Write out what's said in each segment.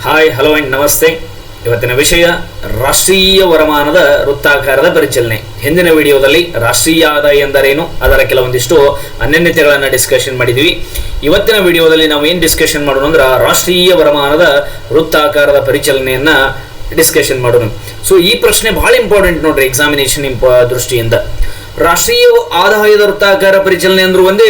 Hi hello and ನಮಸ್ತೆ. ಇವತ್ತಿನ ವಿಷಯ ರಾಷ್ಟ್ರೀಯ ವರಮಾನದ ವೃತ್ತಾಕಾರದ ಪರಿಚಲನೆ. ಹಿಂದಿನ ವಿಡಿಯೋದಲ್ಲಿ ರಾಷ್ಟ್ರೀಯ ಆದಾಯ ಎಂದರೇನು, ಅದರ ಕೆಲವೊಂದಿಷ್ಟು ಅನನ್ಯತೆಗಳನ್ನು ಡಿಸ್ಕಷನ್ ಮಾಡಿದ್ವಿ. ಇವತ್ತಿನ ವಿಡಿಯೋದಲ್ಲಿ ನಾವು ಏನು ಡಿಸ್ಕಷನ್ ಮಾಡೋಣ ಅಂದ್ರೆ ರಾಷ್ಟ್ರೀಯ ವರಮಾನದ ವೃತ್ತಾಕಾರದ ಪರಿಚಲನೆಯನ್ನ ಡಿಸ್ಕಷನ್ ಮಾಡೋಣ. ಸೊ ಈ ಪ್ರಶ್ನೆ ಬಹಳ ಇಂಪಾರ್ಟೆಂಟ್ ನೋಡ್ರಿ ಎಕ್ಸಾಮಿನೇಷನ್ ದೃಷ್ಟಿಯಿಂದ. ರಾಷ್ಟ್ರೀಯ ಆದಾಯದ ವೃತ್ತಾಕಾರ ಪರಿಚಲನೆ ಅಂದ್ರೂ ಒಂದೇ,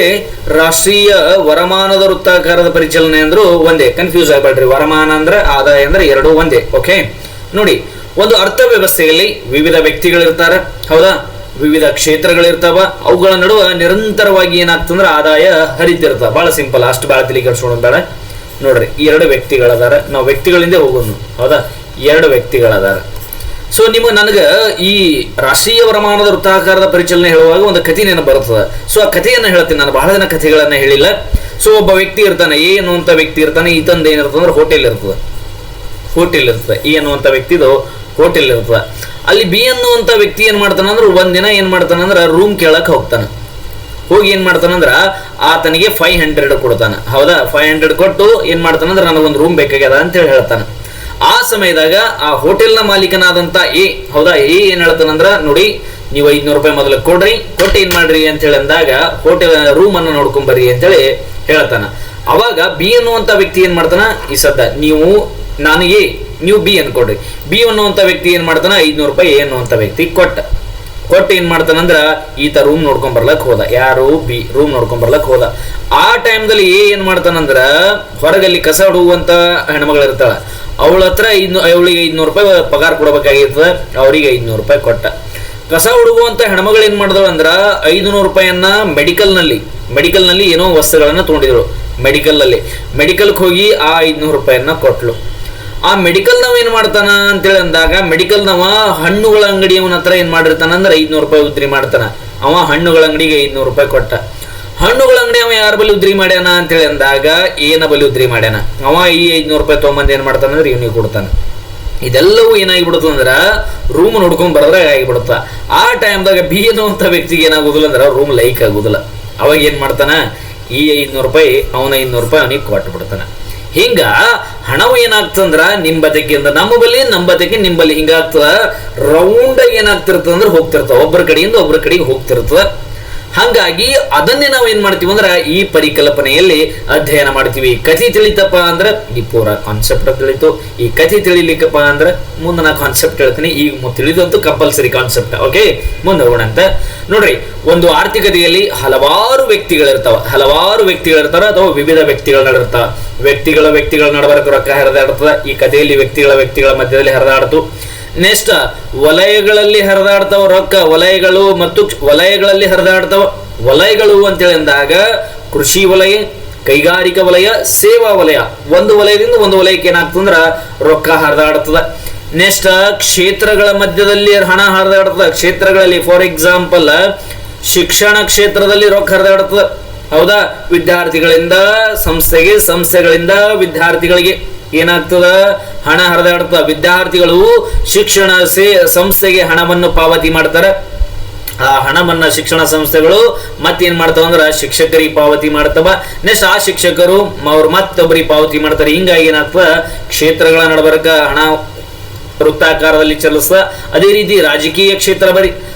ರಾಷ್ಟ್ರೀಯ ವರಮಾನದ ವೃತ್ತಾಕಾರದ ಪರಿಚಲನೆ ಅಂದ್ರೂ ಒಂದೇ. ಕನ್ಫ್ಯೂಸ್ ಆಗಬೇಡ್ರಿ, ವರಮಾನ ಅಂದ್ರೆ ಆದಾಯ ಅಂದ್ರೆ ಎರಡೂ ಒಂದೇ. ಓಕೆ ನೋಡಿ, ಒಂದು ಅರ್ಥವ್ಯವಸ್ಥೆಯಲ್ಲಿ ವಿವಿಧ ವ್ಯಕ್ತಿಗಳಿರ್ತಾರೆ, ಹೌದಾ, ವಿವಿಧ ಕ್ಷೇತ್ರಗಳಿರ್ತಾವ, ಅವುಗಳ ನಡುವೆ ನಿರಂತರವಾಗಿ ಏನಾಗ್ತಂದ್ರೆ ಆದಾಯ ಹರಿತಿರ್ತಾವ. ಬಹಳ ಸಿಂಪಲ್, ಅಷ್ಟು ಭಾಳ ತಲೆ ಕೆಡಿಸ್ಕೊಳ್ಳೋದು ಬೇಡ. ನೋಡ್ರಿ, ಈ ಎರಡು ವ್ಯಕ್ತಿಗಳದಾರ, ನಾವು ವ್ಯಕ್ತಿಗಳಿಂದ ಹೋಗೋದು, ಹೌದಾ, ಎರಡು ವ್ಯಕ್ತಿಗಳದಾರ. ಸೊ ನನಗೆ ಈ ರಾಷ್ಟ್ರೀಯ ವರಮಾನದ ವೃತ್ತಾಕಾರದ ಪರಿಚಲನೆ ಹೇಳುವಾಗ ಒಂದು ಕಥೆ ನೆನಪು ಬರ್ತದೆ. ಸೊ ಆ ಕಥೆಯನ್ನು ಹೇಳ್ತೀನಿ. ನಾನು ಬಹಳ ದಿನ ಕಥೆಗಳನ್ನ ಹೇಳಿಲ್ಲ. ಸೊ ಒಬ್ಬ ವ್ಯಕ್ತಿ ಇರ್ತಾನೆ, ಎ ಅನ್ನುವಂಥ ವ್ಯಕ್ತಿ ಇರ್ತಾನೆ. ಈತಂದು ಏನಿರ್ತದೆ ಅಂದ್ರೆ ಹೋಟೆಲ್ ಇರ್ತದೆ. ಎ ಅನ್ನುವಂಥ ವ್ಯಕ್ತಿದು ಹೋಟೆಲ್ ಇರ್ತದೆ. ಅಲ್ಲಿ ಬಿ ಅನ್ನುವಂಥ ವ್ಯಕ್ತಿ ಏನ್ ಮಾಡ್ತಾನಂದ್ರೆ ಒಂದಿನ ಏನ್ ಮಾಡ್ತಾನಂದ್ರೆ ರೂಮ್ ಕೇಳಕ್ ಹೋಗ್ತಾನೆ. ಹೋಗಿ ಏನ್ ಮಾಡ್ತಾನಂದ್ರ ಆತನಿಗೆ 500 ಕೊಡ್ತಾನೆ, ಹೌದಾ. 500 ಕೊಟ್ಟು ಏನ್ ಮಾಡ್ತಾನಂದ್ರೆ ನನಗೊಂದು ರೂಮ್ ಬೇಕಾಗ್ಯದ ಅಂತ ಹೇಳ್ತಾನೆ. ಆ ಸಮಯದಾಗ ಆ ಹೋಟೆಲ್ನ ಮಾಲೀಕನಾದಂತ ಎ, ಹೌದಾ, ಎ ಏನ್ ಹೇಳ್ತಾನಂದ್ರ ನೋಡಿ, ನೀವು 500 ರೂಪಾಯಿ ಮೊದಲು ಕೊಡ್ರಿ, ಕೊಟ್ಟು ಏನ್ ಮಾಡ್ರಿ ಅಂತ ಹೇಳಿ ಅಂದಾಗ ಹೋಟೆಲ್ ರೂಮ್ ಅನ್ನ ನೋಡ್ಕೊಂಡ್ ಬರ್ರಿ ಅಂತೇಳಿ ಹೇಳ್ತಾನ. ಅವಾಗ ಬಿ ಅನ್ನುವಂತ ವ್ಯಕ್ತಿ ಏನ್ ಮಾಡ್ತಾನ, ಈ ಸದ್ದ ನಾನು ಎ, ನೀವು ಬಿ ಅನ್ಕೊಡ್ರಿ. ಬಿ ಅನ್ನುವಂತ ವ್ಯಕ್ತಿ ಏನ್ ಮಾಡ್ತಾನ 500 ರೂಪಾಯಿ ಎ ಅನ್ನುವಂತ ವ್ಯಕ್ತಿ ಕೊಟ್ಟು ಏನ್ ಮಾಡ್ತಾನಂದ್ರ ಈತ ರೂಮ್ ನೋಡ್ಕೊಂಡ್ ಬರ್ಲಕ್ ಹೋದ. ಯಾರು? ಬಿ ರೂಮ್ ನೋಡ್ಕೊಂಡ್ ಬರ್ಲಕ್ ಹೋದ. ಆ ಟೈಮ್ದಲ್ಲಿ ಎ ಏನ್ ಮಾಡ್ತಾನಂದ್ರ ಹೊರಗಲ್ಲಿ ಕಸ ಹುಡುಗುವಂತ ಹೆಣ್ಮಗಳು ಇರ್ತಾಳ, ಅವಳ ಹತ್ರ ಅವಳಿಗೆ 500 ರೂಪಾಯಿ ಪಗಾರ ಕೊಡಬೇಕಾಗಿರ್ತದೆ. ಅವ್ರಿಗೆ 500 ರೂಪಾಯಿ ಕೊಟ್ಟ. ಕಸ ಹುಡುಗುವಂತ ಹೆಣ್ಮಗಳು ಏನ್ ಮಾಡಿದಳು ಅಂದ್ರ 500 ರೂಪಾಯಿಯನ್ನ ಮೆಡಿಕಲ್ನಲ್ಲಿ ಏನೋ ವಸ್ತುಗಳನ್ನ ತಗೊಂಡಿದಳು. ಮೆಡಿಕಲ್ಗೆ ಹೋಗಿ ಆ 500 ರೂಪಾಯಿಯನ್ನ ಕೊಟ್ಲು. ಆ ಮೆಡಿಕಲ್ ನಾವ್ ಏನ್ ಮಾಡ್ತಾನ ಅಂತೇಳಿ ಅಂದಾಗ, ಮೆಡಿಕಲ್ ನಾವ ಹಣ್ಣುಗಳ ಅಂಗಡಿಯವನ ಹತ್ರ ಏನ್ ಮಾಡಿರ್ತಾನ ಅಂದ್ರೆ 500 ರೂಪಾಯಿ ಉದ್ರಿ ಮಾಡ್ತಾನ. ಅವ ಹಣ್ಣುಗಳ ಅಂಗಡಿಗೆ 500 ರೂಪಾಯಿ ಕೊಟ್ಟ. ಹಣ್ಣುಗಳ ಅಂಗಡಿ ಅವ ಯಾರ ಬಲಿ ಉದ್ರಿ ಮಾಡ್ಯಾನ ಅಂತೇಳಿ ಅಂದಾಗ ಏನ ಬಲಿ ಉದ್ರಿ ಮಾಡ್ಯಾನ. ಅವ ಈ 500 ರೂಪಾಯಿ ತೊಗೊಂಬಂದ್ ಏನ್ ಮಾಡ್ತಾನಂದ್ರೆ ಇವನಿಗೆ ಕೊಡ್ತಾನ. ಇದೆಲ್ಲವೂ ಏನಾಗಿಬಿಡುತ್ತ ಅಂದ್ರ ರೂಮ್ ನೋಡ್ಕೊಂಡ್ ಬರದ್ರೆ ಆಗಿಬಿಡುತ್ತ. ಆ ಟೈಮ್ದಾಗ ಬಿ ಅನ್ನುವಂತ ವ್ಯಕ್ತಿಗೆ ಏನಾಗುದಿಲ್ಲ ಅಂದ್ರ ರೂಮ್ ಲೈಕ್ ಆಗುದಿಲ್ಲ. ಅವಾಗ ಏನ್ ಮಾಡ್ತಾನ, ಈ 500 ರೂಪಾಯಿ ಅವನ 500 ರೂಪಾಯಿ ಅವನಿಗೆ ಕೊಟ್ಟು ಬಿಡ್ತಾನ. ಹಿಂಗ ಹಣವು ಏನಾಗ್ತಂದ್ರ ನಿಂಬತಕ್ಕಿಂದ ನಮ್ಮ ಬಲ್ಲಿ ನಿಂಬಲ್ಲಿ ಹಿಂಗಾಗ್ತದ. ರೌಂಡ್ ಆಗಿ ಏನಾಗ್ತಿರ್ತದ ಅಂದ್ರೆ ಹೋಗ್ತಿರ್ತವ, ಒಬ್ಬರ ಕಡೆಯಿಂದ ಒಬ್ಬರ ಕಡೆಗೆ ಹೋಗ್ತಿರ್ತದ. ಹಂಗಾಗಿ ಅದನ್ನೇ ನಾವು ಏನ್ ಮಾಡ್ತೀವಿ ಅಂದ್ರೆ ಈ ಪರಿಕಲ್ಪನೆಯಲ್ಲಿ ಅಧ್ಯಯನ ಮಾಡ್ತೀವಿ. ಕಥೆ ತಿಳಿತಪ್ಪ ಅಂದ್ರೆ ಈ ಪೂರಾ ಕಾನ್ಸೆಪ್ಟ್ ತಿಳಿತು. ಈ ಕಥೆ ತಿಳಿಲಿಕ್ಕಪ್ಪ ಅಂದ್ರೆ ಮುಂದೆ ನಾ ಕಾನ್ಸೆಪ್ಟ್ ಹೇಳ್ತೀನಿ. ಈಗ ತಿಳಿದಂತೂ ಕಂಪಲ್ಸರಿ ಕಾನ್ಸೆಪ್ಟ್. ಓಕೆ, ಮುಂದೆ ಹೋಗೋಣ ಅಂತ ನೋಡ್ರಿ. ಒಂದು ಆರ್ಥಿಕತೆಯಲ್ಲಿ ಹಲವಾರು ವ್ಯಕ್ತಿಗಳಿರ್ತಾವ ಅಥವಾ ವಿವಿಧ ವ್ಯಕ್ತಿಗಳು ನಡಿರ್ತಾವ. ವ್ಯಕ್ತಿಗಳ ನಡಬರ್ಕ ರೊಕ್ಕ ಹರಿದಾಡ್ತದ. ಈ ಕಥೆಯಲ್ಲಿ ವ್ಯಕ್ತಿಗಳ ಮಧ್ಯದಲ್ಲಿ ಹರಿದಾಡ್ತು. ನೆಕ್ಸ್ಟ್ ವಲಯಗಳಲ್ಲಿ ಹರಿದಾಡ್ತಾವ ರೊಕ್ಕ. ವಲಯಗಳಲ್ಲಿ ಹರಿದಾಡ್ತಾವ. ವಲಯಗಳು ಅಂತೇಳಿ ಅಂದಾಗ ಕೃಷಿ ವಲಯ, ಕೈಗಾರಿಕಾ ವಲಯ, ಸೇವಾ ವಲಯ. ಒಂದು ವಲಯದಿಂದ ಒಂದು ವಲಯಕ್ಕೆ ಏನಾಗ್ತಂದ್ರ ರೊಕ್ಕ ಹರಿದಾಡ್ತದ. ನೆಕ್ಸ್ಟ್ ಕ್ಷೇತ್ರಗಳ ಮಧ್ಯದಲ್ಲಿ ಹಣ ಹರಿದಾಡ್ತದ. ಕ್ಷೇತ್ರಗಳಲ್ಲಿ ಫಾರ್ ಎಕ್ಸಾಂಪಲ್ ಶಿಕ್ಷಣ ಕ್ಷೇತ್ರದಲ್ಲಿ ರೊಕ್ಕ ಹರಿದಾಡ್ತದ, ಹೌದಾ. ವಿದ್ಯಾರ್ಥಿಗಳಿಂದ ಸಂಸ್ಥೆಗೆ, ಸಂಸ್ಥೆಗಳಿಂದ ವಿದ್ಯಾರ್ಥಿಗಳಿಗೆ ಏನಾಗ್ತದ, ಹಣ ಹರಿದಾಡ್ತದ. ವಿದ್ಯಾರ್ಥಿಗಳು ಶಿಕ್ಷಣ ಸಂಸ್ಥೆಗೆ ಹಣವನ್ನು ಪಾವತಿ ಮಾಡ್ತಾರೆ. ಆ ಹಣವನ್ನ ಶಿಕ್ಷಣ ಸಂಸ್ಥೆಗಳು ಮತ್ತೇನ್ ಮಾಡ್ತಾವ ಅಂದ್ರ ಶಿಕ್ಷಕರಿಗೆ ಪಾವತಿ ಮಾಡ್ತಾವ. ನೆಕ್ಸ್ಟ್ ಆ ಶಿಕ್ಷಕರು ಅವ್ರು ಮತ್ತೊಬ್ಬರಿಗೆ ಪಾವತಿ ಮಾಡ್ತಾರೆ. ಹಿಂಗಾಗಿ ಏನಾಗ್ತದ, ಕ್ಷೇತ್ರಗಳ ನಡಬರ್ಕ ಹಣ ವೃತ್ತಾಕಾರದಲ್ಲಿ ಚಲಿಸ್ತ. ಅದೇ ರೀತಿ ರಾಜಕೀಯ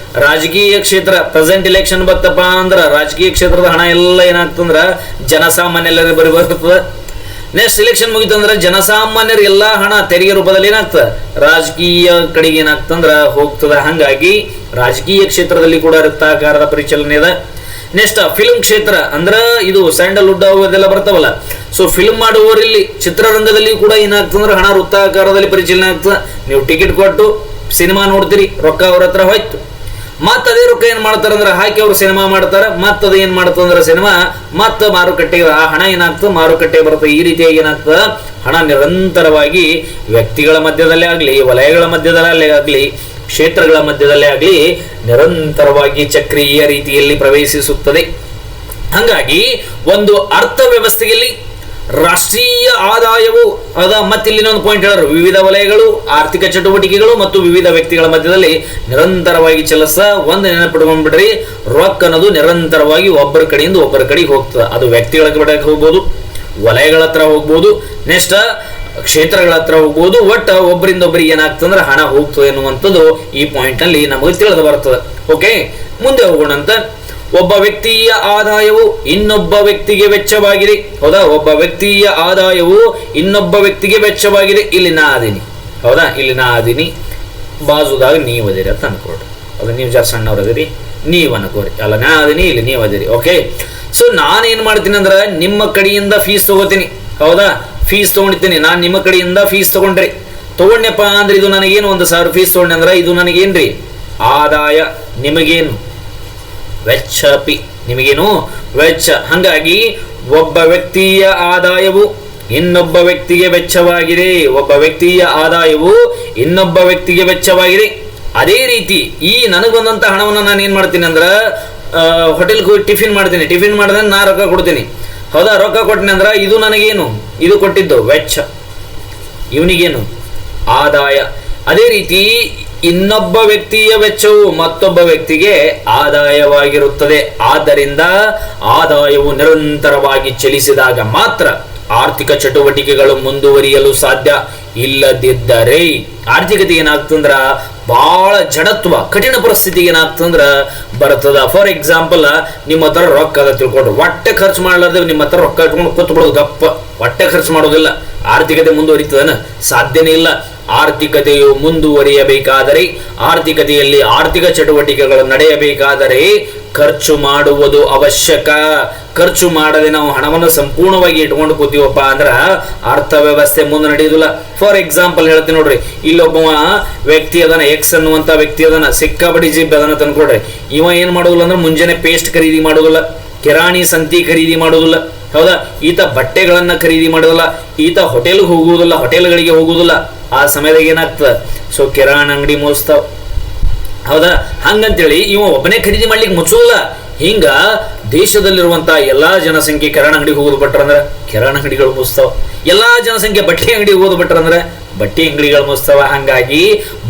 ಕ್ಷೇತ್ರ ಪ್ರೆಸೆಂಟ್ ಎಲೆಕ್ಷನ್ ಬತ್ತಪ್ಪ ಅಂದ್ರ ರಾಜಕೀಯ ಕ್ಷೇತ್ರದ ಹಣ ಎಲ್ಲ ಏನಾಗ್ತಂದ್ರ ಜನಸಾಮಾನ್ಯರ ಬರಿ ಬರ್ತದ. ನೆಕ್ಸ್ಟ್ ಎಲೆಕ್ಷನ್ ಮುಗಿತಂದ್ರ ಜನಸಾಮಾನ್ಯರ ಎಲ್ಲಾ ಹಣ ತೆರಿಗೆ ರೂಪದಲ್ಲಿ ಏನಾಗ್ತದ ರಾಜಕೀಯ ಕಡೆಗೆ ಏನಾಗ್ತಂದ್ರ ಹೋಗ್ತದ. ಹಂಗಾಗಿ ರಾಜಕೀಯ ಕ್ಷೇತ್ರದಲ್ಲಿ ಕೂಡ ವೃತ್ತಾಕಾರದ ಪರಿಚಲನೆ ಇದೆ. ನೆಕ್ಸ್ಟ್ ಫಿಲ್ಮ್ ಕ್ಷೇತ್ರ ಅಂದ್ರ ಇದು ಸ್ಯಾಂಡಲ್ವುಡ್ ಅದೆಲ್ಲ ಬರ್ತಾವಲ್ಲ. ಸೊ ಫಿಲ್ಮ್ ಮಾಡುವವರಲ್ಲಿ ಚಿತ್ರರಂಗದಲ್ಲಿ ಕೂಡ ಏನಾಗ್ತಂದ್ರ ಹಣ ವೃತ್ತಾಕಾರದಲ್ಲಿ ಪರಿಚಲನೆ ಆಗ್ತದ. ನೀವು ಟಿಕೆಟ್ ಕೊಟ್ಟು ಸಿನಿಮಾ ನೋಡ್ತೀರಿ, ರೊಕ್ಕ ಅವ್ರ ಹತ್ರ ಹೋಯ್ತು. ಮತ್ತ ಅದೇ ರೊಕ್ಕ ಏನ್ ಮಾಡ್ತಾರಂದ್ರ ಹಾಕಿ ಅವ್ರು ಸಿನಿಮಾ ಮಾಡ್ತಾರ. ಮತ್ತದ ಏನ್ ಮಾಡ್ತಂದ್ರ ಸಿನಿಮಾ ಮತ್ತ ಮಾರುಕಟ್ಟೆಗೆ ಆ ಹಣ ಏನಾಗ್ತದೆ ಮಾರುಕಟ್ಟೆಗೆ ಬರ್ತದೆ. ಈ ರೀತಿಯಾಗಿ ಏನಾಗ್ತದ, ಹಣ ನಿರಂತರವಾಗಿ ವ್ಯಕ್ತಿಗಳ ಮಧ್ಯದಲ್ಲೇ ಆಗ್ಲಿ, ವಲಯಗಳ ಮಧ್ಯದಲ್ಲೇ ಆಗ್ಲಿ, ಕ್ಷೇತ್ರಗಳ ಮಧ್ಯದಲ್ಲೇ ಆಗ್ಲಿ ನಿರಂತರವಾಗಿ ಚಕ್ರೀಯ ರೀತಿಯಲ್ಲಿ ಪ್ರವೇಶಿಸುತ್ತದೆ. ಹಂಗಾಗಿ ಒಂದು ಅರ್ಥವ್ಯವಸ್ಥೆಯಲ್ಲಿ ರಾಷ್ಟ್ರೀಯ ಆದಾಯವು ಮತ್ತಿಲ್ಲಿ ಇನ್ನೊಂದು ಪಾಯಿಂಟ್ ಹೇಳರು, ವಿವಿಧ ವಲಯಗಳು, ಆರ್ಥಿಕ ಚಟುವಟಿಕೆಗಳು ಮತ್ತು ವಿವಿಧ ವ್ಯಕ್ತಿಗಳ ಮಧ್ಯದಲ್ಲಿ ನಿರಂತರವಾಗಿ ಚಲಿಸ. ಒಂದು ನೆನಪಿಟ್ಕೊಂಡ್ಬಿಡ್ರಿ, ರೊಕ್ಕ ಅನ್ನೋದು ನಿರಂತರವಾಗಿ ಒಬ್ಬರ ಕಡೆಯಿಂದ ಒಬ್ಬರ ಕಡೆಗೆ ಹೋಗ್ತದೆ. ಅದು ವ್ಯಕ್ತಿಗಳ ಕಡೆಗೆ ಹೋಗ್ಬೋದು, ವಲಯಗಳ ಹತ್ರ ಹೋಗ್ಬೋದು. ನೆಕ್ಸ್ಟ್ ಕ್ಷೇತ್ರಗಳ ಹತ್ರ ಹೋಗುವುದು, ಒಟ್ಟ ಒಬ್ಬರಿಂದ ಒಬ್ಬರಿಗೆ ಏನಾಗ್ತಂದ್ರೆ ಹಣ ಹೋಗ್ತದೆ ಎನ್ನುವಂಥದ್ದು ಈ ಪಾಯಿಂಟ್ ನಲ್ಲಿ ನಮಗೆ ತಿಳಿದು ಬರ್ತದೆ. ಓಕೆ, ಮುಂದೆ ಹೋಗೋಣಂತ. ಒಬ್ಬ ವ್ಯಕ್ತಿಯ ಆದಾಯವು ಇನ್ನೊಬ್ಬ ವ್ಯಕ್ತಿಗೆ ವೆಚ್ಚವಾಗಿದೆ. ಹೌದಾ, ಒಬ್ಬ ವ್ಯಕ್ತಿಯ ಆದಾಯವು ಇನ್ನೊಬ್ಬ ವ್ಯಕ್ತಿಗೆ ವೆಚ್ಚವಾಗಿದೆ. ಇಲ್ಲಿ ನಾ ಅದೀನಿ, ಹೌದಾ, ಇಲ್ಲಿ ನಾ ಅದೀನಿ, ಬಾಜುದಾಗ ನೀವು ಅದಿರಿ ಅಂತ ಅನ್ಕೊಡ್ರಿ. ಹೌದಾ, ನೀವು ಜಾಸ್ತಿ ಸಣ್ಣವ್ರು ಅದಿರಿ, ನೀವು ಅನ್ಕೋರಿ. ಅಲ್ಲ, ನಾ ಅದೀನಿ, ಇಲ್ಲಿ ನೀವು ಅದಿರಿ. ಓಕೆ, ಸೊ ನಾನೇನ್ ಮಾಡ್ತೀನಿ ಅಂದ್ರೆ ನಿಮ್ಮ ಕಡೆಯಿಂದ ಫೀಸ್ ತಗೋತೀನಿ. ಹೌದಾ, ಫೀಸ್ ತಗೊಂಡಿದ್ದೀನಿ ನಾನು, ನಿಮ್ಮ ಕಡೆಯಿಂದ ಫೀಸ್ ತಗೊಂಡ್ಯಪ್ಪ ಅಂದ್ರೆ ಇದು ನನಗೇನು 1,000 ಫೀಸ್ ತಗೊಂಡೆ ಅಂದ್ರೆ ಇದು ನನಗೇನ್ರಿ ಆದಾಯ, ನಿಮಗೇನು ವೆಚ್ಚ. ನಿಮಗೇನು ವೆಚ್ಚ. ಹಂಗಾಗಿ ಒಬ್ಬ ವ್ಯಕ್ತಿಯ ಆದಾಯವು ಇನ್ನೊಬ್ಬ ವ್ಯಕ್ತಿಗೆ ವೆಚ್ಚವಾಗಿದೆ. ಒಬ್ಬ ವ್ಯಕ್ತಿಯ ಆದಾಯವು ಇನ್ನೊಬ್ಬ ವ್ಯಕ್ತಿಗೆ ವೆಚ್ಚವಾಗಿದೆ. ಅದೇ ರೀತಿ ಈ ನನಗೆ ಬಂದಂತ ಹಣವನ್ನು ನಾನು ಏನ್ ಮಾಡ್ತೀನಿ ಅಂದ್ರೆ ಹೋಟೆಲ್ಗೆ ಹೋಗಿ ಟಿಫಿನ್ ಮಾಡ್ತೀನಿ. ಟಿಫಿನ್ ಮಾಡಿದ್ರೆ ನಾ ರೊಕ್ಕ ಕೊಡ್ತೀನಿ. ಹೌದಾ, ರೊಕ್ಕ ಕೊಟ್ಟಿನಿ ಅಂದ್ರೆ ಇದು ನನಗೇನು, ಇದು ಕೊಟ್ಟಿದ್ದು ವೆಚ್ಚ, ಇವನಿಗೇನು ಆದಾಯ. ಅದೇ ರೀತಿ ಇನ್ನೊಬ್ಬ ವ್ಯಕ್ತಿಯ ವೆಚ್ಚವು ಮತ್ತೊಬ್ಬ ವ್ಯಕ್ತಿಗೆ ಆದಾಯವಾಗಿರುತ್ತದೆ. ಆದ್ದರಿಂದ ಆದಾಯವು ನಿರಂತರವಾಗಿ ಚಲಿಸಿದಾಗ ಮಾತ್ರ ಆರ್ಥಿಕ ಚಟುವಟಿಕೆಗಳು ಮುಂದುವರಿಯಲು ಸಾಧ್ಯ. ಇಲ್ಲದಿದ್ದರೆ ಆರ್ಥಿಕತೆ ಏನಾಗ್ತಂದ್ರ ಬಹಳ ಜಡತ್ವ, ಕಠಿಣ ಪರಿಸ್ಥಿತಿ ಏನಾಗ್ತಂದ್ರ ಬರ್ತದ. ಫಾರ್ ಎಕ್ಸಾಂಪಲ್, ನಿಮ್ಮ ಹತ್ರ ರೊಕ್ಕ ಅದ ತಿಳ್ಕೊಂಡ್ರು, ಹೊಟ್ಟೆ ಖರ್ಚು ಮಾಡ್ಲಾರ್ದೆ ನಿಮ್ಮ ಹತ್ರ ರೊಕ್ಕ ಇಟ್ಕೊಂಡು ಕೂತ್ ಬಿಡೋದು ಗಪ್ಪ, ಹೊಟ್ಟೆ ಖರ್ಚು ಮಾಡೋದಿಲ್ಲ. ಆರ್ಥಿಕತೆ ಮುಂದುವರಿತದನ? ಸಾಧ್ಯನೇ ಇಲ್ಲ. ಆರ್ಥಿಕತೆಯು ಮುಂದುವರಿಯಬೇಕಾದರೆ, ಆರ್ಥಿಕತೆಯಲ್ಲಿ ಆರ್ಥಿಕ ಚಟುವಟಿಕೆಗಳು ನಡೆಯಬೇಕಾದರೆ ಖರ್ಚು ಮಾಡುವುದು ಅವಶ್ಯಕ. ಖರ್ಚು ಮಾಡದೆ ನಾವು ಹಣವನ್ನು ಸಂಪೂರ್ಣವಾಗಿ ಇಟ್ಕೊಂಡು ಕೂತೀವಪ್ಪ ಅಂದ್ರ ಅರ್ಥವ್ಯವಸ್ಥೆ ಮುಂದೆ ನಡೆಯುವುದಿಲ್ಲ. ಫಾರ್ ಎಕ್ಸಾಂಪಲ್ ಹೇಳ್ತೀನಿ ನೋಡ್ರಿ, ಇಲ್ಲೊಬ್ಬ ವ್ಯಕ್ತಿ ಅದನ್ನ, ಎಕ್ಸ್ ಅನ್ನುವಂತ ವ್ಯಕ್ತಿ ಅದನ್ನ, ಸಿಕ್ಕಾಪಟ್ಟಿ ಜಿಬ್ ಅದನ್ನ ತಂದ್ಕೊಡ್ರಿ. ಇವ ಏನ್ ಮಾಡೋದಿಲ್ಲ ಅಂದ್ರೆ ಮುಂಜಾನೆ ಪೇಸ್ಟ್ ಖರೀದಿ ಮಾಡೋದಿಲ್ಲ, ಕಿರಾಣಿ ಸಂತಿ ಖರೀದಿ ಮಾಡೋದಿಲ್ಲ. ಹೌದಾ, ಈತ ಬಟ್ಟೆಗಳನ್ನ ಖರೀದಿ ಮಾಡೋದಿಲ್ಲ, ಈತ ಹೋಟೆಲ್ಗೆ ಹೋಗುವುದಿಲ್ಲ, ಹೋಟೆಲ್ಗಳಿಗೆ ಹೋಗುವುದಿಲ್ಲ. ಆ ಸಮಯದಾಗ ಏನಾಗ್ತದ, ಸೊ ಕಿರಾಣಿ ಅಂಗಡಿ ಮುಚ್ತಾವ. ಹೌದಾ, ಹಂಗಂತೇಳಿ ಇವ ಒಬ್ಬನೇ ಖರೀದಿ ಮಾಡ್ಲಿಕ್ಕೆ ಮುಚ್ಚೋಲ್ಲ. ಹಿಂಗ ದೇಶದಲ್ಲಿರುವಂತಹ ಎಲ್ಲಾ ಜನಸಂಖ್ಯೆ ಕಿರಾಣಿ ಅಂಗಡಿಗೆ ಹೋಗೋದು ಬಿಟ್ರಂದ್ರೆ ಕಿರಾಣಿ ಅಂಗಡಿಗಳು ಮುಚ್ತಾವ. ಎಲ್ಲಾ ಜನಸಂಖ್ಯೆ ಬಟ್ಟೆ ಅಂಗಡಿಗೆ ಹೋಗೋದು ಬಿಟ್ರಂದ್ರೆ ಬಟ್ಟೆ ಅಂಗಡಿಗಳು ಮುಚ್ತಾವ. ಹಂಗಾಗಿ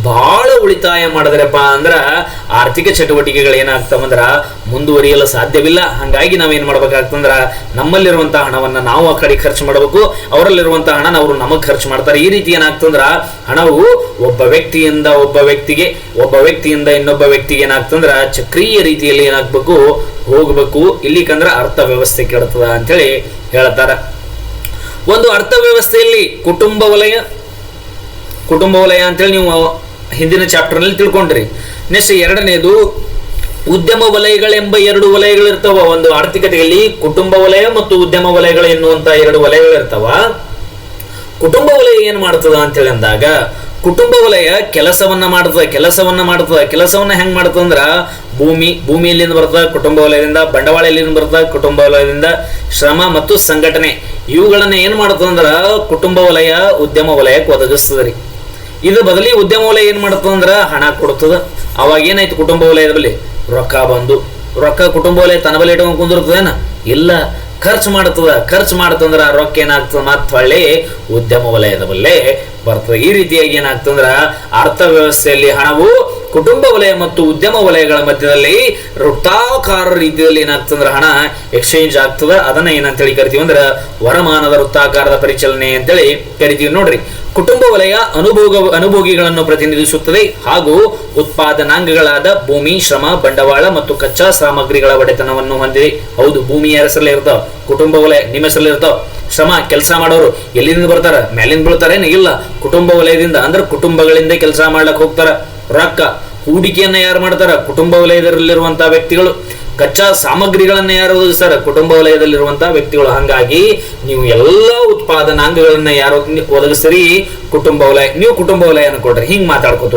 ಬಹಳ ಉಳಿತಾಯ ಮಾಡಿದ್ರಪ್ಪ ಅಂದ್ರ ಆರ್ಥಿಕ ಚಟುವಟಿಕೆಗಳು ಏನಾಗ್ತಾವಂದ್ರ ಮುಂದುವರಿಯಲು ಸಾಧ್ಯವಿಲ್ಲ. ಹಂಗಾಗಿ ನಾವೇನ್ ಮಾಡ್ಬೇಕಾಗ್ತಂದ್ರ ನಮ್ಮಲ್ಲಿರುವಂತಹ ಹಣವನ್ನ ನಾವು ಆ ಕಡೆ ಖರ್ಚು ಮಾಡಬೇಕು, ಅವರಲ್ಲಿರುವಂತಹ ಹಣ ಅವರು ನಮಗ್ ಖರ್ಚು ಮಾಡ್ತಾರೆ. ಈ ರೀತಿ ಏನಾಗ್ತಂದ್ರ ಹಣವು ಒಬ್ಬ ವ್ಯಕ್ತಿಯಿಂದ ಇನ್ನೊಬ್ಬ ವ್ಯಕ್ತಿಗೆ ಏನಾಗ್ತಂದ್ರ ಚಕ್ರೀಯ ರೀತಿಯಲ್ಲಿ ಏನಾಗ್ಬೇಕು, ಹೋಗ್ಬೇಕು. ಇಲ್ಲಿಕಂದ್ರ ಅರ್ಥವ್ಯವಸ್ಥೆ ಕೆಡ್ತದ ಅಂತೇಳಿ ಹೇಳ್ತಾರ. ಒಂದು ಅರ್ಥವ್ಯವಸ್ಥೆಯಲ್ಲಿ ಕುಟುಂಬ ವಲಯ ಅಂತೇಳಿ ನೀವು ಹಿಂದಿನ ಚಾಪ್ಟರ್ ನಲ್ಲಿ ತಿಳ್ಕೊಂಡ್ರಿ. ನೆಕ್ಸ್ಟ್ ಎರಡನೇದು ಉದ್ಯಮ ವಲಯಗಳೆಂಬ 2 ವಲಯಗಳಿರ್ತಾವ. ಒಂದು ಆರ್ಥಿಕತೆಯಲ್ಲಿ ಕುಟುಂಬ ವಲಯ ಮತ್ತು ಉದ್ಯಮ ವಲಯಗಳು ಎನ್ನುವಂತ 2 ವಲಯಗಳಿರ್ತಾವ. ಕುಟುಂಬ ವಲಯ ಏನ್ ಮಾಡ್ತದ ಅಂತೇಳಿ ಅಂದಾಗ, ಕುಟುಂಬ ವಲಯ ಕೆಲಸವನ್ನ ಮಾಡ್ತದ. ಕೆಲಸವನ್ನ ಹೆಂಗ್ ಮಾಡ್ತದಂದ್ರ ಭೂಮಿ ಎಲ್ಲಿಂದ ಬರ್ತದ, ಕುಟುಂಬ ವಲಯದಿಂದ. ಬಂಡವಾಳ ಎಲ್ಲಿಂದ ಬರ್ತದ, ಕುಟುಂಬ ವಲಯದಿಂದ. ಶ್ರಮ ಮತ್ತು ಸಂಘಟನೆ ಇವುಗಳನ್ನ ಏನ್ ಮಾಡ್ತದಂದ್ರ ಕುಟುಂಬ ವಲಯ ಉದ್ಯಮ ವಲಯಕ್ಕೆ ಒದಗಿಸ್ತದ್ರಿ. ಇದು ಬದಲಿ ಉದ್ಯಮ ವಲಯ ಏನ್ ಮಾಡ್ತದಂದ್ರ ಹಣ ಕೊಡ್ತದ. ಅವಾಗ ಏನಾಯ್ತು, ಕುಟುಂಬ ವಲಯದಲ್ಲಿ ರೊಕ್ಕ ಬಂದು, ರೊಕ್ಕ ಕುಟುಂಬ ವಲಯ ತನ್ನ ಬಲೆ ಇಟ್ಕೊಂಡು ಕುಂದಿರ್ತದೇನ? ಇಲ್ಲ, ಖರ್ಚು ಮಾಡ್ತಂದ್ರ ರೊಕ್ಕ ಏನಾಗ್ತದ, ಮತ್ತ ಹೊಳ್ಳಿ ಉದ್ಯಮ ವಲಯದ ಬಲ್ಲೆ ಬರ್ತದೆ. ಈ ರೀತಿಯಾಗಿ ಏನಾಗ್ತಂದ್ರ ಅರ್ಥವ್ಯವಸ್ಥೆಯಲ್ಲಿ ಹಣವು ಕುಟುಂಬ ವಲಯ ಮತ್ತು ಉದ್ಯಮ ವಲಯಗಳ ಮಧ್ಯದಲ್ಲಿ ವೃತ್ತಾಕಾರ ರೀತಿಯಲ್ಲಿ ಏನಾಗ್ತಂದ್ರ ಹಣ ಎಕ್ಸ್ಚೇಂಜ್ ಆಗ್ತದ. ಅದನ್ನ ಏನಂತೇಳಿ ಕರಿತೀವಿ ಅಂದ್ರ ವರಮಾನದ ವೃತ್ತಾಕಾರದ ಪರಿಚಲನೆ ಅಂತೇಳಿ ಕರಿತೀವಿ. ನೋಡ್ರಿ, ಕುಟುಂಬ ವಲಯ ಅನುಭೋಗಿಗಳನ್ನು ಪ್ರತಿನಿಧಿಸುತ್ತದೆ ಹಾಗೂ ಉತ್ಪಾದನಾಂಗಗಳಾದ ಭೂಮಿ, ಶ್ರಮ, ಬಂಡವಾಳ ಮತ್ತು ಕಚ್ಚಾ ಸಾಮಗ್ರಿಗಳ ಒಡೆತನವನ್ನು ಹೊಂದಿದೆ. ಹೌದು, ಭೂಮಿ ಯಾರ ಹೆಸರಲ್ಲಿ ಇರ್ತಾವ, ಕುಟುಂಬ ವಲಯ ನಿಮ್ಮ ಹೆಸರಲ್ಲಿ ಇರ್ತಾವ. ಶ್ರಮ, ಕೆಲಸ ಮಾಡೋರು ಎಲ್ಲಿಂದ ಬರ್ತಾರ, ಮೇಲಿಂದ ಬೀಳ್ತಾರೇನ? ಇಲ್ಲ, ಕುಟುಂಬ ವಲಯದಿಂದ ಅಂದ್ರೆ ಕುಟುಂಬಗಳಿಂದ ಕೆಲಸ ಮಾಡ್ಲಕ್ ಹೋಗ್ತಾರ. ರೊಕ್ಕ ಹೂಡಿಕೆಯನ್ನ ಯಾರು ಮಾಡ್ತಾರ, ಕುಟುಂಬ ವಲಯದಲ್ಲಿರುವಂತಹ ವ್ಯಕ್ತಿಗಳು. ಕಚ್ಚಾ ಸಾಮಗ್ರಿಗಳನ್ನ ಯಾರು ಒದಗಿಸ್ತಾರ, ಕುಟುಂಬ ವಲಯದಲ್ಲಿರುವಂತಹ ವ್ಯಕ್ತಿಗಳು. ಹಂಗಾಗಿ ನೀವು ಎಲ್ಲಾ ಉತ್ಪಾದನಾಂಗಗಳನ್ನ ಯಾರು ಒದಗಿಸ್ತೀರಿ, ಕುಟುಂಬ ವಲಯ. ನೀವು ಕುಟುಂಬ ವಲಯ ಅನ್ಕೊಡ್ರಿ, ಹಿಂಗ್ ಮಾತಾಡ್ಕೊತ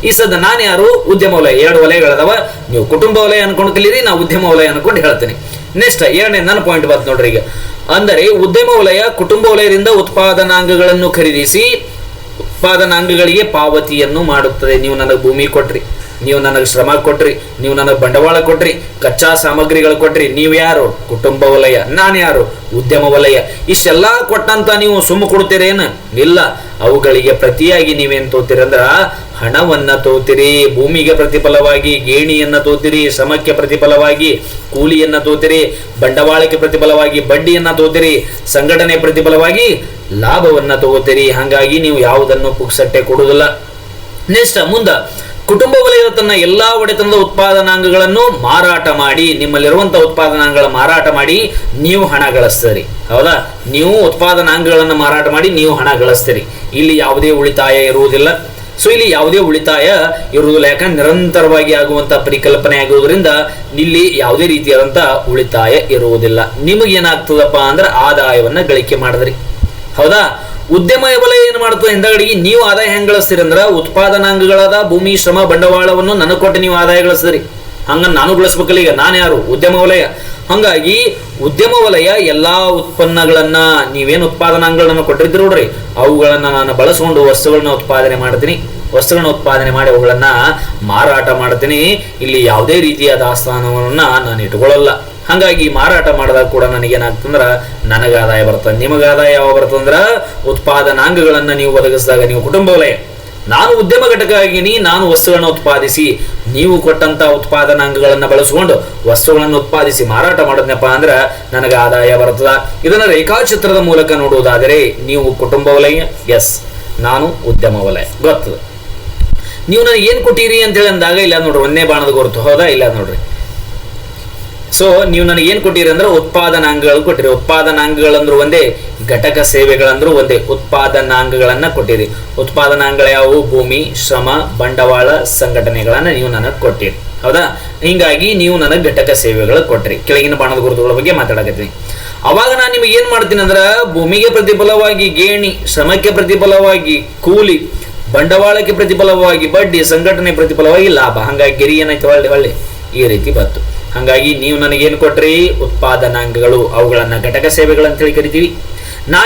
ಈ ಸದ್ದ ನಾನು ಯಾರು ಉದ್ಯಮ ವಲಯ. 2 ವಲಯಗಳದಾವ, ನೀವು ಕುಟುಂಬ ವಲಯ ಅನ್ಕೊಂಡು ಕಲೀರಿ, ನಾವು ಉದ್ಯಮ ವಲಯ ಅನ್ಕೊಂಡು ಹೇಳ್ತೀನಿ. ನೆಕ್ಸ್ಟ್ ಎರಡನೇ ನನ್ನ ಪಾಯಿಂಟ್ ಬಂತು ನೋಡ್ರಿ. ಈಗ ಅಂದರೆ ಉದ್ಯಮ ವಲಯ ಕುಟುಂಬ ವಲಯದಿಂದ ಉತ್ಪಾದನಾಂಗಗಳನ್ನು ಖರೀದಿಸಿ ಉತ್ಪಾದನಾಂಗಗಳಿಗೆ ಪಾವತಿಯನ್ನು ಮಾಡುತ್ತದೆ. ನೀವು ನನಗೆ ಭೂಮಿ ಕೊಟ್ರಿ, ನೀವು ನನಗೆ ಶ್ರಮ ಕೊಟ್ರಿ, ನೀವು ನನಗೆ ಬಂಡವಾಳ ಕೊಟ್ರಿ, ಕಚ್ಚಾ ಸಾಮಗ್ರಿಗಳು ಕೊಟ್ರಿ. ನೀವು ಯಾರು, ಕುಟುಂಬ ವಲಯ. ನಾನು ಯಾರು, ಉದ್ಯಮ ವಲಯ. ಇಷ್ಟೆಲ್ಲಾ ಕೊಟ್ಟಂತ ನೀವು ಸುಮ್ಮ ಕೊಡ್ತೀರೇನು? ಇಲ್ಲ, ಅವುಗಳಿಗೆ ಪ್ರತಿಯಾಗಿ ನೀವೇನ್ ತೋತೀರಿ ಅಂದ್ರ ಹಣವನ್ನ ತೋತಿರಿ. ಭೂಮಿಗೆ ಪ್ರತಿಫಲವಾಗಿ ಗೇಣಿಯನ್ನ ತೋತಿರಿ, ಶ್ರಮಕ್ಕೆ ಪ್ರತಿಫಲವಾಗಿ ಕೂಲಿಯನ್ನ ತೋತಿರಿ, ಬಂಡವಾಳಕ್ಕೆ ಪ್ರತಿಫಲವಾಗಿ ಬಡ್ಡಿಯನ್ನ ತೋತಿರಿ, ಸಂಘಟನೆ ಪ್ರತಿಫಲವಾಗಿ ಲಾಭವನ್ನ ತಗೋತೀರಿ. ಹಾಗಾಗಿ ನೀವು ಯಾವುದನ್ನು ಪುಕ್ಸಟ್ಟೆ ಕೊಡುವುದಿಲ್ಲ. ನೆಕ್ಸ್ಟ್ ಮುಂದ ಕುಟುಂಬ ವಲಯದ ತನ್ನ ಎಲ್ಲಾ ಒಡೆತನದ ಉತ್ಪಾದನಾಂಗಗಳನ್ನು ಮಾರಾಟ ಮಾಡಿ, ನಿಮ್ಮಲ್ಲಿರುವಂತಹ ಉತ್ಪಾದನಾಂಗಗಳ ಮಾರಾಟ ಮಾಡಿ ನೀವು ಹಣ ಗಳಿಸ್ತೀರಿ. ಹೌದಾ, ನೀವು ಉತ್ಪಾದನಾಂಗಗಳನ್ನು ಮಾರಾಟ ಮಾಡಿ ನೀವು ಹಣ ಗಳಿಸ್ತೀರಿ. ಇಲ್ಲಿ ಯಾವುದೇ ಉಳಿತಾಯ ಇರುವುದಿಲ್ಲ. ಸೊ ಇಲ್ಲಿ ಯಾವುದೇ ಉಳಿತಾಯ ಇರುವುದಿಲ್ಲ, ಯಾಕಂದ್ರೆ ನಿರಂತರವಾಗಿ ಆಗುವಂತಹ ಪರಿಕಲ್ಪನೆ ಆಗುವುದರಿಂದ ಇಲ್ಲಿ ಯಾವುದೇ ರೀತಿಯಾದಂತಹ ಉಳಿತಾಯ ಇರುವುದಿಲ್ಲ. ನಿಮಗೇನಾಗ್ತದಪ್ಪ ಅಂದ್ರೆ ಆದಾಯವನ್ನ ಗಳಿಕೆ ಮಾಡಿದ್ರಿ. ಹೌದಾ, ಉದ್ಯಮ ವಲಯ ಏನ್ ಮಾಡ್ತದೆ ಹಿಂದಗಡೆಗೆ ನೀವು ಆದಾಯ ಹೆಂಗ್ ಗಳಿಸ್ತೀರಿ ಅಂದ್ರೆ ಉತ್ಪಾದನಾಂಗಗಳಾದ ಭೂಮಿ, ಶ್ರಮ, ಬಂಡವಾಳವನ್ನು ನನಗೆ ಕೊಟ್ಟು ನೀವು ಆದಾಯ ಗಳಿಸ್ತೀರಿ. ಹಂಗ ನಾನು ಗಳಿಸ್ಬೇಕಲ್ಲ. ಈಗ ನಾನು ಯಾರು? ಉದ್ಯಮ ವಲಯ. ಹಂಗಾಗಿ ಉದ್ಯಮ ವಲಯ ಎಲ್ಲಾ ಉತ್ಪನ್ನಗಳನ್ನ ನೀವೇನು ಉತ್ಪಾದನಾಂಗಗಳನ್ನು ಕೊಟ್ಟಿರ್ತೀರಿ ನೋಡ್ರಿ, ಅವುಗಳನ್ನ ನಾನು ಬಳಸ್ಕೊಂಡು ವಸ್ತುಗಳನ್ನ ಉತ್ಪಾದನೆ ಮಾಡ್ತೀನಿ. ವಸ್ತುಗಳನ್ನ ಉತ್ಪಾದನೆ ಮಾಡಿ ಅವುಗಳನ್ನ ಮಾರಾಟ ಮಾಡ್ತೀನಿ. ಇಲ್ಲಿ ಯಾವುದೇ ರೀತಿಯ ದಾಸ್ತಾನವನ್ನ ನಾನು ಇಟ್ಕೊಳ್ಳಲ್ಲ. ಹಾಗಾಗಿ ಮಾರಾಟ ಮಾಡಿದಾಗ ಕೂಡ ನನಗೇನಾಗ್ತಂದ್ರ ನನಗೆ ಆದಾಯ ಬರ್ತದೆ. ನಿಮಗೆ ಆದಾಯ ಯಾವ ಬರ್ತಂದ್ರ ಉತ್ಪಾದನಾಂಗಗಳನ್ನ ನೀವು ಒದಗಿಸಿದಾಗ ನೀವು ಕುಟುಂಬ ವಲಯ. ನಾನು ಉದ್ಯಮ ಘಟಕ ಆಗಿನಿ, ನಾನು ವಸ್ತುಗಳನ್ನ ಉತ್ಪಾದಿಸಿ ನೀವು ಕೊಟ್ಟಂತ ಉತ್ಪಾದನಾಂಗಗಳನ್ನ ಬಳಸಿಕೊಂಡು ವಸ್ತುಗಳನ್ನು ಉತ್ಪಾದಿಸಿ ಮಾರಾಟ ಮಾಡೋದನಪ್ಪ ಅಂದ್ರ ನನಗೆ ಆದಾಯ ಬರ್ತದ. ಇದನ್ನ ರೇಖಾಚಿತ್ರದ ಮೂಲಕ ನೋಡುವುದಾದರೆ ನೀವು ಕುಟುಂಬ ವಲಯ, ಎಸ್ ನಾನು ಉದ್ಯಮ ವಲಯ ಗೊತ್ತದ. ನೀವು ನನಗೆ ಏನ್ ಕೊಟ್ಟಿರಿ ಅಂತೇಳಿ ಅಂದಾಗ ಇಲ್ಲ ನೋಡ್ರಿ ಒಂದೇ ಬಾಣದ ಗುರುತು. ಹೌದಾ, ಇಲ್ಲ ನೋಡ್ರಿ. ಸೊ ನೀವು ನನಗೆ ಏನ್ ಕೊಟ್ಟಿರಿ ಅಂದ್ರೆ ಉತ್ಪಾದನಾಂಗಗಳು ಕೊಟ್ಟಿರಿ. ಉತ್ಪಾದನಾಂಗಗಳಂದ್ರು ಒಂದೇ, ಘಟಕ ಸೇವೆಗಳಂದ್ರು ಒಂದೇ. ಉತ್ಪಾದನಾಂಗಗಳನ್ನ ಕೊಟ್ಟಿರಿ. ಉತ್ಪಾದನಾಂಗಗಳು ಯಾವುವು? ಭೂಮಿ, ಶ್ರಮ, ಬಂಡವಾಳ, ಸಂಘಟನೆಗಳನ್ನ ನೀವು ನನಗೆ ಕೊಟ್ಟಿರಿ. ಹೌದಾ, ಹಿಂಗಾಗಿ ನೀವು ನನಗೆ ಘಟಕ ಸೇವೆಗಳು ಕೊಟ್ಟಿರಿ. ಕೆಳಗಿನ ಬಾಣದ ಗುರುತುಗಳ ಬಗ್ಗೆ ಮಾತಾಡಕತ್ತೀನಿ. ಅವಾಗ ನಾನು ನಿಮಗೆ ಏನ್ ಮಾಡ್ತೀನಿ ಅಂದ್ರ ಭೂಮಿಗೆ ಪ್ರತಿಫಲವಾಗಿ ಗೇಣಿ, ಶ್ರಮಕ್ಕೆ ಪ್ರತಿಫಲವಾಗಿ ಕೂಲಿ, ಬಂಡವಾಳಕ್ಕೆ ಪ್ರತಿಫಲವಾಗಿ ಬಡ್ಡಿ, ಸಂಘಟನೆ ಪ್ರತಿಫಲವಾಗಿ ಲಾಭ. ಹಂಗಾಗಿ ಗೆರಿ ಏನಾಯ್ತು ಹೊಳ್ಳಿ ಈ ರೀತಿ ಬಂತು. ಹಾಗಾಗಿ ನೀವು ನನಗೇನು ಕೊಟ್ರಿ? ಉತ್ಪಾದನಾಂಗಗಳು, ಅವುಗಳನ್ನ ಘಟಕ ಸೇವೆಗಳು ಅಂತೇಳಿ ಕರಿತೀವಿ.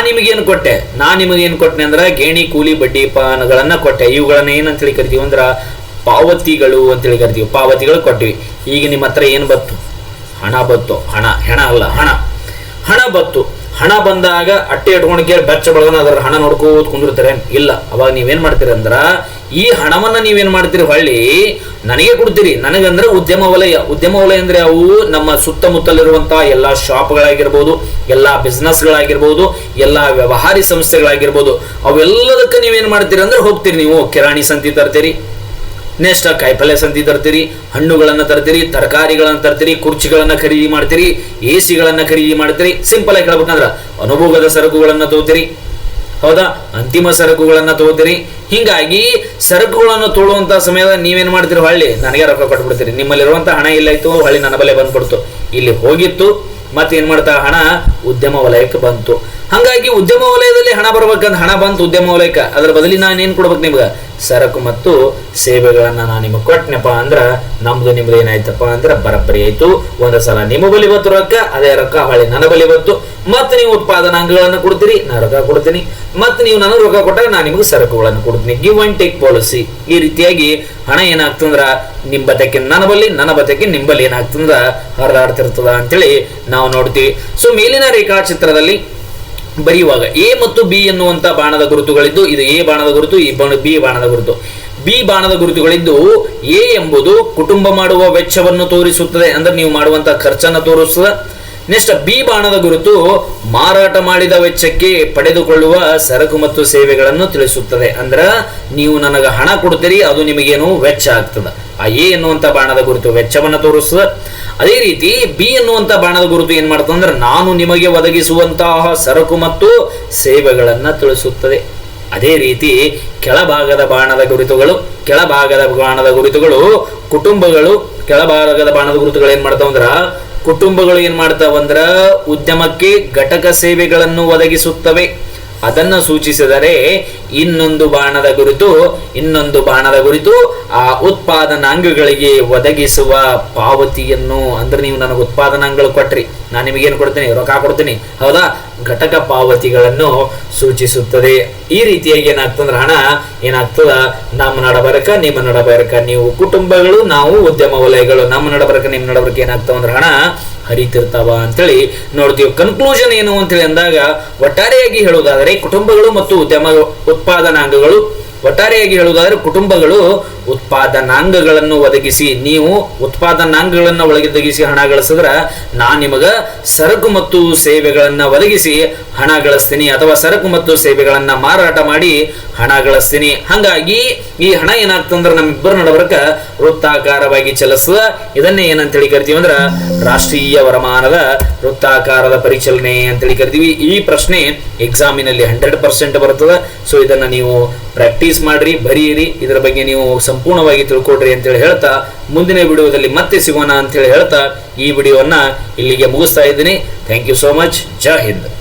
ನಿಮಗೇನು ಕೊಟ್ಟೆ? ನಿಮಗೇನು ಕೊಟ್ಟೆ ಅಂದ್ರೆ ಗೇಣಿ, ಕೂಲಿ, ಬಡ್ಡಿ, ಪಾನಗಳನ್ನ ಕೊಟ್ಟೆ. ಇವುಗಳನ್ನ ಏನಂತೇಳಿ ಕರಿತೀವಿ ಅಂದ್ರ ಪಾವತಿಗಳು ಅಂತೇಳಿ ಕರಿತೀವಿ. ಪಾವತಿಗಳು ಕೊಟ್ಟಿವಿ. ಈಗ ನಿಮ್ಮ ಹತ್ರ ಏನು ಬತ್ತು? ಹಣ ಬತ್ತು. ಹೆಣ ಅಲ್ಲ, ಹಣ ಬತ್ತು. ಹಣ ಬಂದಾಗ ಅಟ್ಟೆ ಇಟ್ಕೊಂಡು ಕೇಳಿ ಬೆಚ್ಚ ಬಳಗನ ಅದರ ಹಣ ನೋಡ್ಕೋತ ಕುಂದಿರ್ತಾರೆ. ಇಲ್ಲ, ಅವಾಗ ನೀವೇನ್ ಮಾಡ್ತೀರಿ ಅಂದ್ರ ಈ ಹಣವನ್ನ ನೀವೇನ್ ಮಾಡ್ತೀರಿ ಹೊಳ್ಳಿ ನನಗೆ ಕೊಡ್ತೀರಿ. ನನಗಂದ್ರೆ ಉದ್ಯಮ ವಲಯ. ಉದ್ಯಮ ವಲಯ ಅಂದ್ರೆ ಅವು ನಮ್ಮ ಸುತ್ತಮುತ್ತಲಿರುವಂತಹ ಎಲ್ಲಾ ಶಾಪ್ಗಳಾಗಿರ್ಬೋದು, ಎಲ್ಲಾ ಬಿಸ್ನೆಸ್ಗಳಾಗಿರ್ಬೋದು, ಎಲ್ಲಾ ವ್ಯವಹಾರಿ ಸಂಸ್ಥೆಗಳಾಗಿರ್ಬೋದು, ಅವೆಲ್ಲದಕ್ಕೆ ನೀವೇನ್ ಮಾಡ್ತೀರಿ ಅಂದ್ರೆ ಹೋಗ್ತೀರಿ. ನೀವು ಕಿರಾಣಿ ಸಂತಿ ತರ್ತೀರಿ, ನೆಕ್ಸ್ಟ್ ಕಾಯಿಪಲ್ಯ ಸಂತಿ ತರ್ತೀರಿ, ಹಣ್ಣುಗಳನ್ನ ತರ್ತೀರಿ, ತರಕಾರಿಗಳನ್ನ ತರ್ತೀರಿ, ಕುರ್ಚಿಗಳನ್ನ ಖರೀದಿ ಮಾಡ್ತೀರಿ, ಎಸಿಗಳನ್ನ ಖರೀದಿ ಮಾಡ್ತೀರಿ. ಸಿಂಪಲ್ ಆಗಿ ಹೇಳ್ಬೇಕಂದ್ರ ಅನುಭೋಗದ ಸರಕುಗಳನ್ನ ತಗೋತೀರಿ. ಹೌದಾ, ಅಂತಿಮ ಸರಕುಗಳನ್ನ ತಗೋತೀರಿ. ಹಿಂಗಾಗಿ ಸರಕುಗಳನ್ನು ತೋಳುವಂತ ಸಮಯದ ನೀವೇನ್ ಮಾಡ್ತೀರಿ? ಹೊಳ್ಳಿ ನನಗೆ ರೊಕ್ಕ ಕೊಟ್ಬಿಡ್ತೀರಿ. ನಿಮ್ಮಲ್ಲಿರುವಂತ ಹಣ ಇಲ್ಲಾಯ್ತು, ಹೊಳ್ಳಿ ನನ್ನ ಬಲೆ ಬಂದ್ಬಿಡ್ತು. ಇಲ್ಲಿ ಹೋಗಿತ್ತು, ಮತ್ತೆ ಏನ್ ಮಾಡ್ತಾ ಹಣ ಉದ್ಯಮ ವಲಯಕ್ಕೆ ಬಂತು. ಹಾಗಾಗಿ ಉದ್ಯಮ ವಲಯದಲ್ಲಿ ಹಣ ಬರ್ಬೇಕಂತ ಹಣ ಬಂತು ಉದ್ಯಮ ವಲಯಕ್ಕೆ. ಅದ್ರ ಬದಲಿ ನಾನು ಏನ್ ಕೊಡ್ಬೇಕು ನಿಮ್ಗೆ? ಸರಕು ಮತ್ತು ಸೇವೆಗಳನ್ನ ನಾನು ನಿಮಗೆ ಕೊಟ್ಟನಪ್ಪ ಅಂದ್ರ ನಮ್ದು ನಿಮ್ದು ಏನಾಯ್ತಪ್ಪ ಅಂದ್ರ ಬರಬ್ಬರಿ ಆಯ್ತು. ಒಂದ ಸಲ ನಿಮ್ಮ ಬಲಿ ಬತ್ತು ರೊಕ್ಕ, ಅದೇ ರೊಕ್ಕ ಹೊಳ್ಳಿ ನನ್ನ ಬಲಿ ಬತ್ತು. ಮತ್ತೆ ನೀವು ಉತ್ಪಾದನಾಂಗಗಳನ್ನ ಕೊಡ್ತೀರಿ, ನಾ ರೊಕ್ಕ ಕೊಡ್ತೀನಿ. ಮತ್ತೆ ನೀವು ನನಗೆ ರೊಕ್ಕ ಕೊಟ್ಟಾಗ ನಾನು ನಿಮ್ಗೆ ಸರಕುಗಳನ್ನು ಕೊಡ್ತೀನಿ. Give and take policy. ಈ ರೀತಿಯಾಗಿ ಹಣ ಏನಾಗ್ತಂದ್ರ ನಿಮ್ಮ ಬತಕ್ಕೆ ನನ್ನ ಬಲ್ಲಿ, ನನ್ನ ಬತಕ್ಕೆ ನಿಂಬಲ್ಲಿ ಏನಾಗ್ತಂದ್ರ ಹರಿದಾಡ್ತಿರ್ತದ ಅಂತೇಳಿ ನಾವು ನೋಡ್ತೀವಿ. ಸೊ ಮೇಲಿನ ರೇಖಾಚಿತ್ರದಲ್ಲಿ ಬರೆಯುವಾಗ ಎ ಮತ್ತು ಬಿ ಎನ್ನುವಂತ ಬಾಣದ ಗುರುತುಗಳಿದ್ದು, ಇದು ಎ ಬಾಣದ ಗುರುತು, ಈ ಬಿ ಬಾಣದ ಗುರುತು. ಬಿ ಬಾಣದ ಗುರುತುಗಳಿದ್ದು ಎ ಎಂಬುದು ಕುಟುಂಬ ಮಾಡುವ ವೆಚ್ಚವನ್ನು ತೋರಿಸುತ್ತದೆ, ಅಂದ್ರೆ ನೀವು ಮಾಡುವಂತಹ ಖರ್ಚನ್ನು ತೋರಿಸುತ್ತದೆ. ನೆಕ್ಸ್ಟ್ ಬಿ ಬಾಣದ ಗುರುತು ಮಾರಾಟ ಮಾಡಿದ ವೆಚ್ಚಕ್ಕೆ ಪಡೆದುಕೊಳ್ಳುವ ಸರಕು ಮತ್ತು ಸೇವೆಗಳನ್ನು ತಿಳಿಸುತ್ತದೆ. ಅಂದ್ರ ನೀವು ನನಗೆ ಹಣ ಕೊಡ್ತೀರಿ, ಅದು ನಿಮಗೇನು ವೆಚ್ಚ ಆಗ್ತದೆ. ಆ ಎ ಎನ್ನುವಂತ ಬಾಣದ ಗುರುತು ವೆಚ್ಚವನ್ನು ತೋರಿಸ್ತದೆ. ಅದೇ ರೀತಿ ಬಿ ಎನ್ನುವಂತ ಬಾಣದ ಗುರುತು ಏನ್ ಮಾಡ್ತದೆ ಅಂದ್ರೆ ನಾನು ನಿಮಗೆ ಒದಗಿಸುವಂತಹ ಸರಕು ಮತ್ತು ಸೇವೆಗಳನ್ನ ತಿಳಿಸುತ್ತದೆ. ಅದೇ ರೀತಿ ಕೆಳಭಾಗದ ಬಾಣದ ಗುರುತುಗಳು ಕುಟುಂಬಗಳು. ಕೆಳಭಾಗದ ಬಾಣದ ಗುರುತುಗಳು ಏನ್ ಮಾಡ್ತಾವಂದ್ರ ಕುಟುಂಬಗಳು ಏನ್ ಮಾಡ್ತಾವಂದ್ರ ಉದ್ಯಮಕ್ಕೆ ಘಟಕ ಸೇವೆಗಳನ್ನು ಒದಗಿಸುತ್ತವೆ. ಅದನ್ನು ಸೂಚಿಸಿದರೆ ಇನ್ನೊಂದು ಬಾಣದ ಗುರುತು ಆ ಉತ್ಪಾದನಾಂಗಗಳಿಗೆ ಒದಗಿಸುವ ಪಾವತಿಯನ್ನು, ಅಂದ್ರೆ ನೀವು ನನಗೆ ಉತ್ಪಾದನಾಂಗಗಳು ಕೊಟ್ರಿ, ನಾನು ನಿಮಗೇನು ಕೊಡ್ತೀನಿ? ರೊಕ್ಕ ಕೊಡ್ತೀನಿ. ಹೌದಾ, ಘಟಕ ಪಾವತಿಗಳನ್ನು ಸೂಚಿಸುತ್ತದೆ. ಈ ರೀತಿಯಾಗಿ ಏನಾಗ್ತಂದ್ರೆ ಹಣ ಏನಾಗ್ತದ ನಮ್ಮ ನಡಬರಕ ನಿಮ್ಮ ನಡಬರಕ, ನೀವು ಕುಟುಂಬಗಳು ನಾವು ಉದ್ಯಮ ವಲಯಗಳು, ನಮ್ಮ ನಡಬರಕ ನಿಮ್ಮ ನಡಬರಕ ಏನಾಗ್ತಾವಂದ್ರೆ ಹಣ ಹರಿತಿರ್ತಾವ ಅಂತೇಳಿ ನೋಡ್ತೀವಿ. ಕನ್ಕ್ಲೂಷನ್ ಏನು ಅಂತೇಳಿ ಅಂದಾಗ ಒಟ್ಟಾರೆಯಾಗಿ ಹೇಳುವುದಾದರೆ ಕುಟುಂಬಗಳು ಮತ್ತು ಉದ್ಯಮ ಉತ್ಪಾದನಾಂಗಗಳು, ಒಟ್ಟಾರೆಯಾಗಿ ಹೇಳುವುದಾದರೆ ಕುಟುಂಬಗಳು ಉತ್ಪಾದನಾಂಗಗಳನ್ನು ಒದಗಿಸಿ, ನೀವು ಉತ್ಪಾದನಾಂಗಗಳನ್ನು ಒದಗಿಸಿ ಹಣ ಗಳಿಸಿದ್ರೆ ನಾನು ನಿಮಗ ಸರಕು ಮತ್ತು ಸೇವೆಗಳನ್ನ ಒದಗಿಸಿ ಹಣ ಗಳಿಸ್ತೀನಿ, ಅಥವಾ ಸರಕು ಮತ್ತು ಸೇವೆಗಳನ್ನ ಮಾರಾಟ ಮಾಡಿ ಹಣ ಗಳಿಸ್ತೀನಿ. ಹಾಗಾಗಿ ಈ ಹಣ ಏನಾಗ್ತಂದ್ರೆ ನಮ್ಮಿಬ್ಬರ ನಡವರ್ಕ ವೃತ್ತಾಕಾರವಾಗಿ ಚಲಿಸುವ. ಇದನ್ನೇ ಏನಂತೇಳಿ ಕರಿತೀವಿ ಅಂದ್ರೆ ರಾಷ್ಟ್ರೀಯ ವರಮಾನದ ವೃತ್ತಾಕಾರದ ಪರಿಚಲನೆ ಅಂತೇಳಿ ಕರಿತೀವಿ. ಈ ಪ್ರಶ್ನೆ ಎಕ್ಸಾಮಿನಲ್ಲಿ 100% ಬರ್ತದೆ. ಸೊ ಇದನ್ನ ನೀವು ಪ್ರಾಕ್ಟೀಸ್ ಮಾಡ್ರಿ, ಬರೀರಿ, ಇದರ ಬಗ್ಗೆ ನೀವು ಸಂಪೂರ್ಣವಾಗಿ ತಿಳ್ಕೊಡ್ರಿ ಅಂತೇಳಿ ಹೇಳ್ತಾ ಮುಂದಿನ ವಿಡಿಯೋದಲ್ಲಿ ಮತ್ತೆ ಸಿಗೋಣ ಅಂತೇಳಿ ಹೇಳ್ತಾ ಈ ವಿಡಿಯೋವನ್ನ ಇಲ್ಲಿಗೆ ಮುಗಿಸ್ತಾ ಇದ್ದೀನಿ. Thank you so much. Jai Hind.